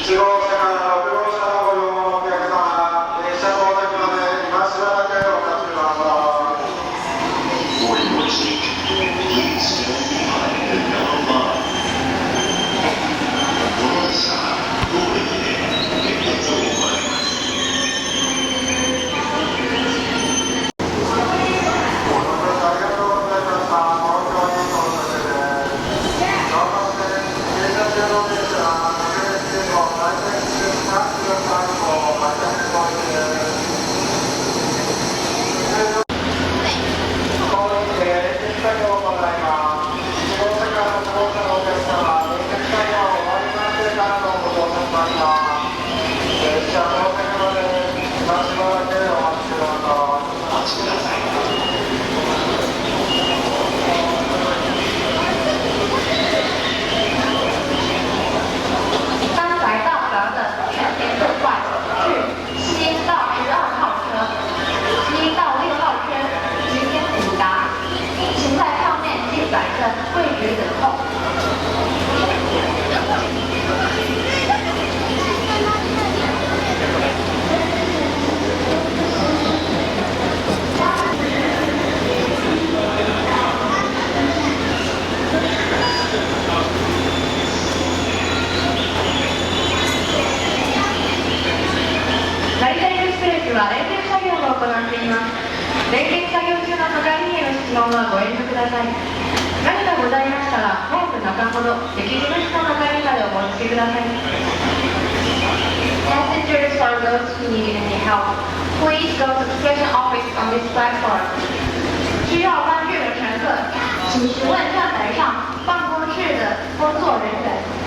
1号車から6号車のご利用のお客様、列車到着まで今しばらくお待ちください。For your seat, please stand behind the yellow line. この列車は当駅で点検を行います。位置等候。成田イルスプレスは連結作業を行っています。連結作業中の係員への質問はご遠慮ください。何かございましたら、早く中ほど席事務室の係員までお申し付けください。Passengers or those who need any help, please go to the station office on this platform. 需要帮助的乘客，请询问站台上办公室的工作人员。